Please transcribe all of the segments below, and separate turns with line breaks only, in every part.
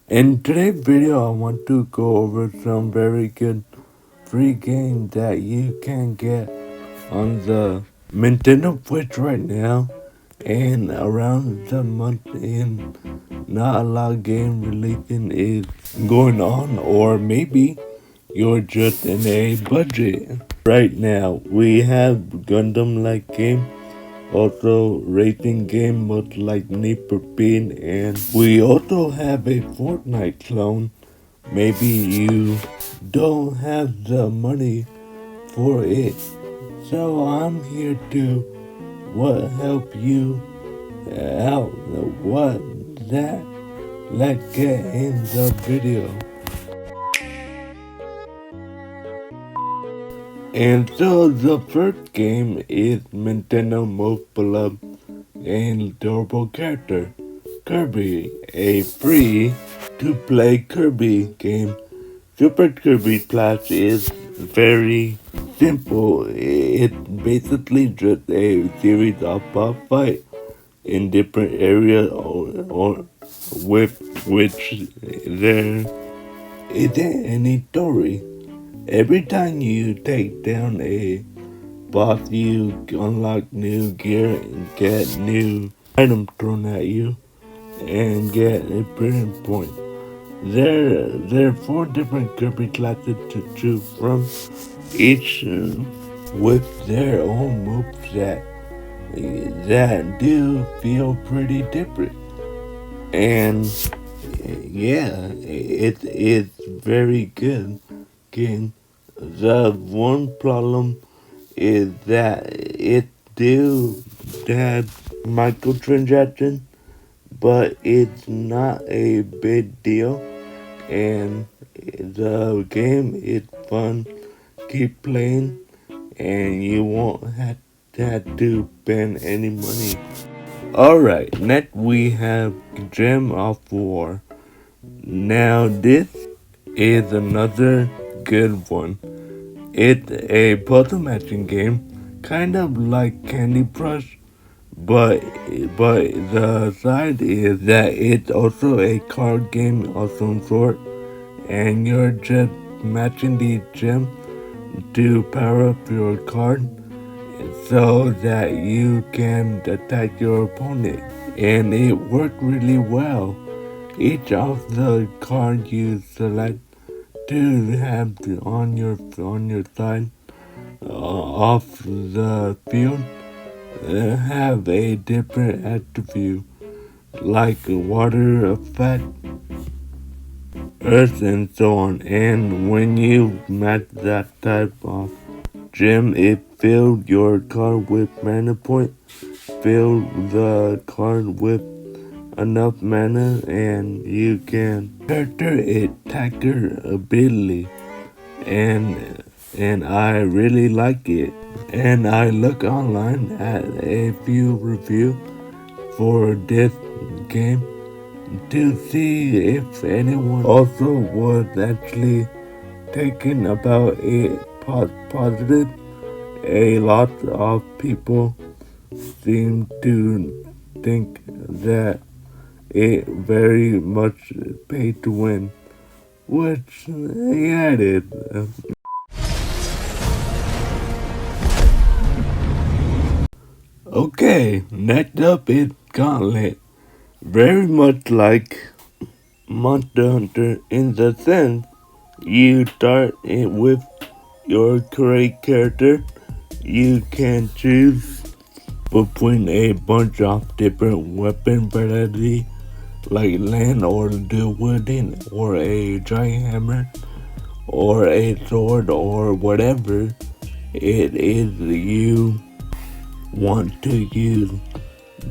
In today's video, I want to go over some very good free games that you can get on the Nintendo Switch right now and around the month, and not a lot of game releasing is going on, or maybe you're just in a budget. Right now, we have Gundam-like game, also racing game much like Need for Speed, and we also have a Fortnite clone. Maybe you don't have the money for it, so I'm here to help you out. What that? Let's get in the video. And so the first game is Nintendo most beloved and adorable character, Kirby, a free to play Kirby game. Super Kirby Plus is very simple. It's basically just a series of boss fights in different areas, or with which there isn't any story. Every time you take down a boss, you unlock new gear and get new items thrown at you and get experience points. There are 4 different Kirby classes to choose from, each with their own moveset that do feel pretty different. And yeah, it is very good game. The one problem is that it do have microtransactions, but it's not a big deal, and the game is fun. Keep playing, and you won't have to spend any money. Alright, next we have Gem of War. Now this is another good one. It's a puzzle matching game, kind of like Candy Crush, but the side is that it's also a card game of some sort, and you're just matching the gems to power up your card so that you can attack your opponent, and it worked really well. Each of the cards you select to have on your side of the field have a different attribute, like water effect, earth, and so on. And when you match that type of gem, it fills your card with mana points. Fill the card with enough mana, and you can character attacker ability, and I really like it. And I look online at a few reviews for this game to see if anyone also was actually taking about it positive. A lot of people seem to think that it very much pay to win, which yeah, it is. Okay, next up is Gauntlet. Very much like Monster Hunter in the sense you start it with your correct character. You can choose between a bunch of different weapon varieties like land or dual wielding or a giant hammer or a sword or whatever it is you want to use.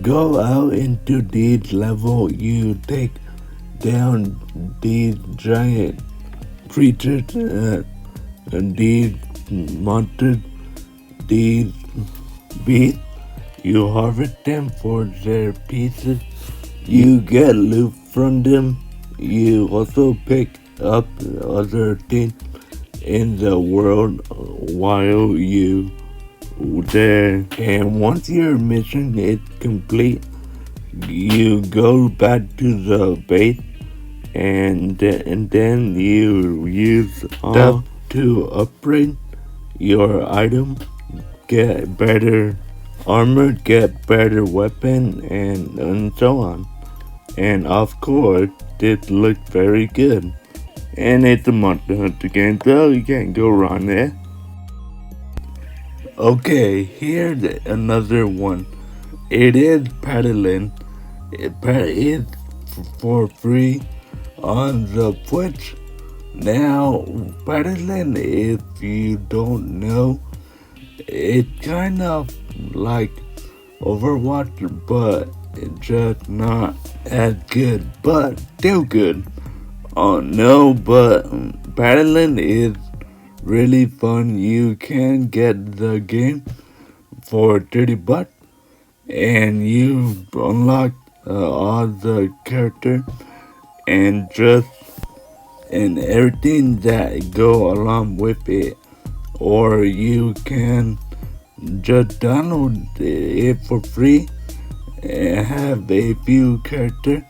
Go out into these levels, you take down these giant creatures, these monsters, these beasts. You harvest them for their pieces. You get loot from them. You also pick up other things in the world while you there. And once your mission is complete, you go back to the base and then you use stuff to upgrade your item, get better armor, get better weapon, and so on. And of course, this looked very good. And it's a Monster Hunter game, so you can't go wrong there. Okay, here's another one. It is paddling. It's for free on the Twitch. Now, paddling, if you don't know, it's kind of like Overwatch, but it's just not as good, but still good. Oh no, but paddling is really fun. You can get the game for $30 and you unlock all the character and everything that go along with it. Or you can just download it for free and have a few characters,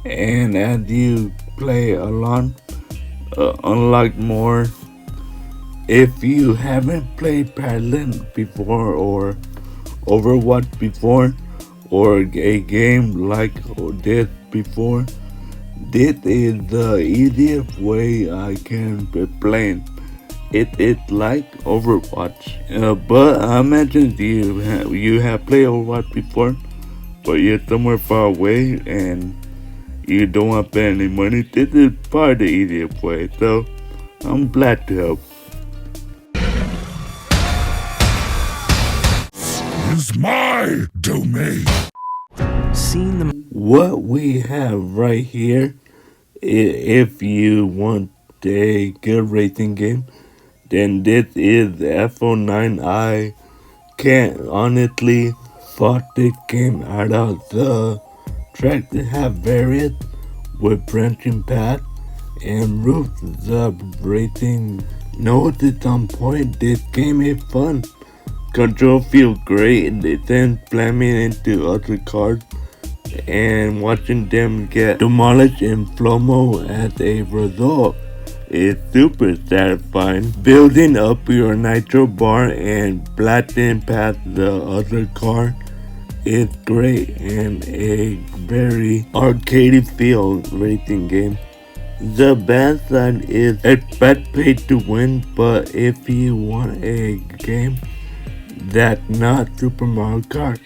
and as you play along, unlock more. If you haven't played paddling before or Overwatch before or a game like this before, this is the easiest way I can explain. It is like Overwatch, but I imagine you have played Overwatch before, but you're somewhere far away and you don't want to spend any money. This is probably the easiest way, so I'm glad to help.
Is my domain.
Seen them.
What we have right here, if you want a good racing game, then this is F09. I can't honestly thought this game out of the track to have various with branching paths and routes. The racing knows it's on point. This game is fun. Control feels great, and then slamming into other cars and watching them get demolished in slow-mo as a result is super satisfying. Building up your nitro bar and blasting past the other car is great and a very arcade feel racing game. The bad side is it's best paid to win, but if you want a game that's not Super Mario Kart,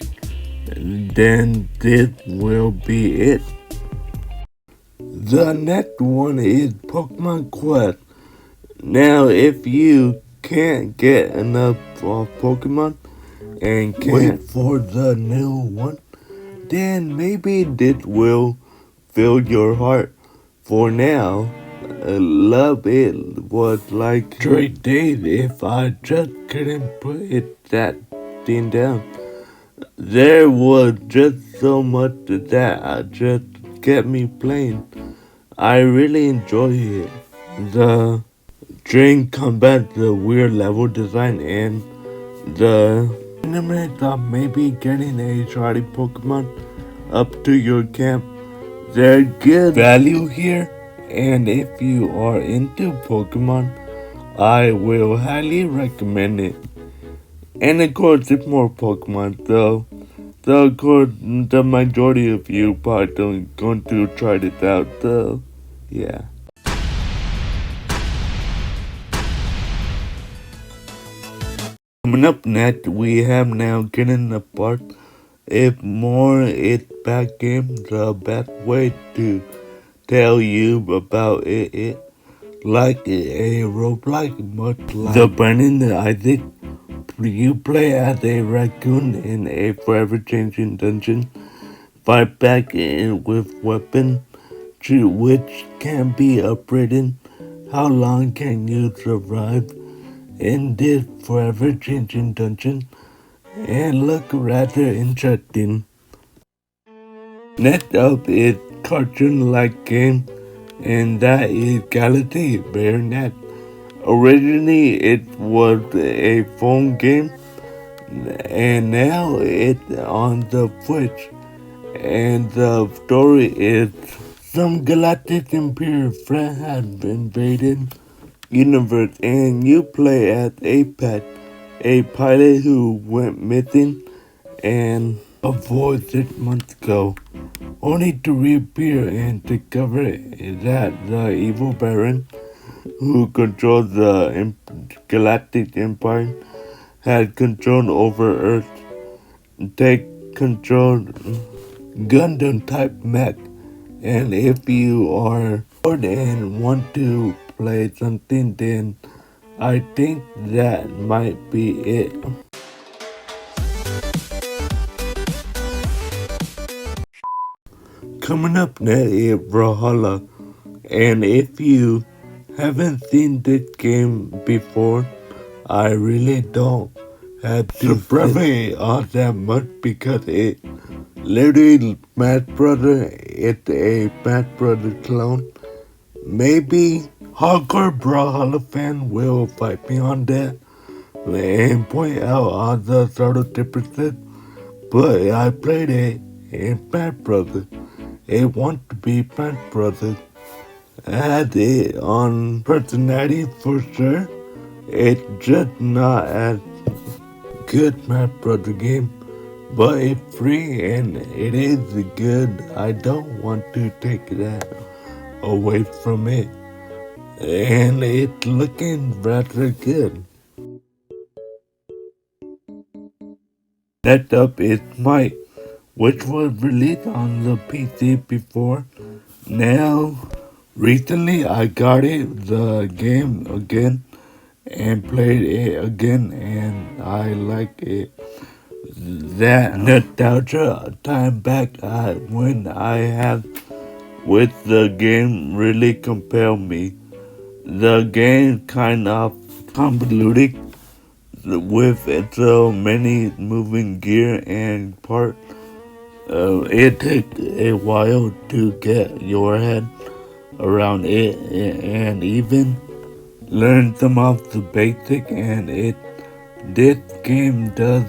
then this will be it. The next one is Pokemon Quest. Now, if you can't get enough of Pokemon and can't wait for the new one, then maybe this will fill your heart. For now, love it was like straight days if I just couldn't put that thing down. There was just so much that just kept me playing. I really enjoy it. The string combat, the weird level design, and the element of maybe getting a shiny Pokemon up to your camp. There's good value here, and if you are into Pokemon, I will highly recommend it. And of course, it's more Pokemon, so of course, the majority of you probably don't going to try this out, so yeah. Coming up next, we have now getting apart. If more it's back game, the best way to tell you about it like a roguelike, much like the Burning Isaac. You play as a raccoon in a forever changing dungeon. Fight back in with weapons which can be upgraded. How long can you survive in this forever changing dungeon? And look rather interesting. Next up is cartoon-like game, and that is Garrity Burnett. Originally, it was a phone game, and now it's on the Switch. And the story is some galactic imperial threat has invaded universe, and you play as a pilot who went missing and avoid 6 months ago, only to reappear and discover that the evil Baron who controls the galactic empire has control over Earth. Take control Gundam type mech, and if you are bored and want to play something, then I think that might be it. Coming up next is Brawlhalla, and if you haven't seen this game before, I really don't have to brag on that much because it literally Smash Brother. It's a Smash Brother clone. Maybe hardcore Brawlhalla fan will fight me on that and point out all the subtle differences, but I played it in Smash Brothers. It want to be Smash Brothers. Had it on personality for sure. It's just not as good Smash Brother game, but it's free and it is good. I don't want to take that away from it, and it's looking rather good. Next up is Smite, which was released on the PC before. Now, recently I got the game again and played it again, and I like it. That nostalgia time back when I had with the game really compelled me. The game kind of convoluted with so many moving gear and parts. It took a while to get your head around it and even learn some of the basic, and this game does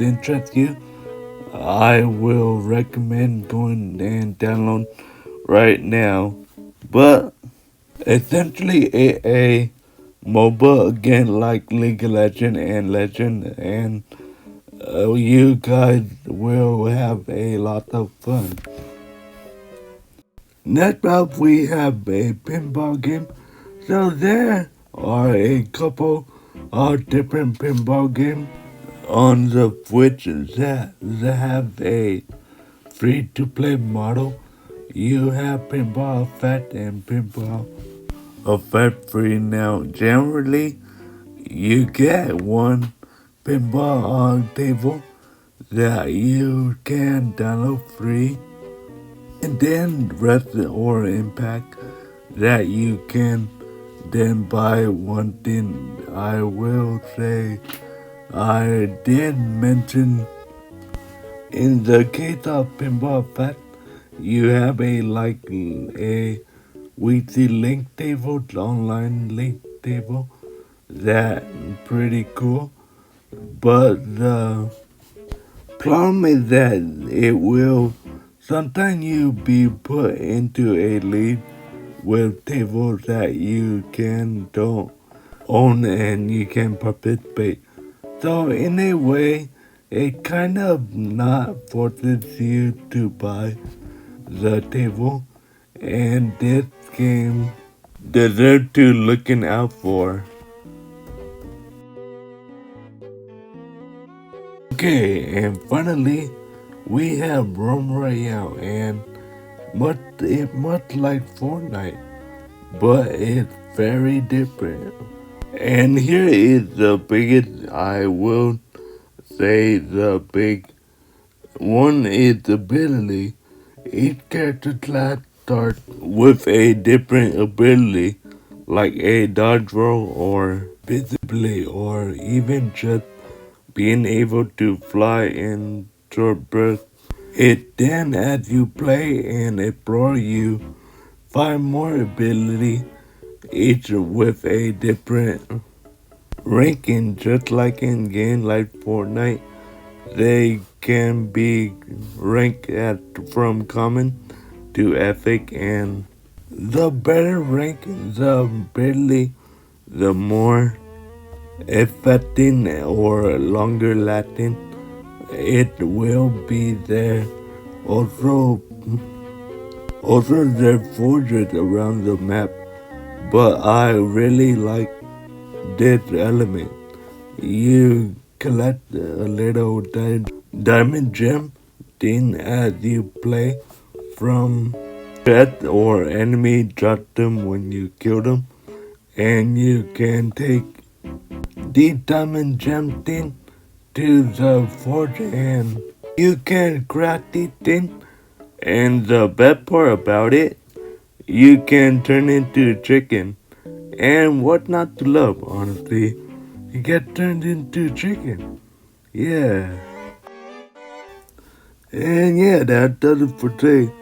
interest you. I will recommend going and download right now. But essentially a MOBA again like League of Legends and Legend, and you guys will have a lot of fun. Next up we have a pinball game. So there are a couple of different pinball games on the Switch that have a free-to-play model. You have Pinball Effect and Pinball Effect free now. Generally, you get one pinball on table that you can download free, and then Rest or Impact that you can then buy. One thing I will say, I did mention in the case of Pinball Effect, you have a weekly link table, online link table, that pretty cool. But the problem is that it will sometimes you be put into a league with tables that you don't own and you can participate. So in a way, it kind of not forces you to buy the table, and this game deserves to looking out for. Okay, and finally, we have Rome Royale, and much like Fortnite, but it's very different. And here is the biggest, I will say the big one is ability. Each character class starts with a different ability, like a dodge roll or visibility, or even just being able to fly in short bursts. It then, as you play and explore, you find more ability, each with a different ranking, just like in games like Fortnite. They can be ranked from common to epic, and the better rank, the barely, the more effective or longer lasting it will be there. Also there are forges around the map, but I really like this element. You collect a little diamond gem thing as you play from pet or enemy drop them when you kill them, and you can take the diamond gem thing to the forge and you can craft the thing. And the best part about it, you can turn into a chicken. And what not to love, honestly? You get turned into a chicken. Yeah. And yeah, that does it for today.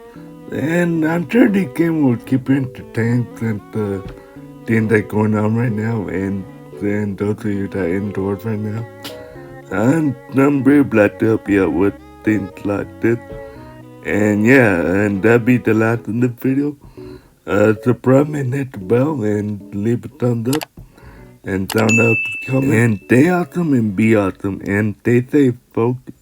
And I'm sure the game will keep you entertained since the things that going on right now. And those of you that are indoors right now. And I'm very glad to help you out with things like this. And yeah, and that'll be the last of the video. Subscribe and hit the bell and leave a thumbs up and sound up comment. And stay awesome and be awesome and stay safe, folks.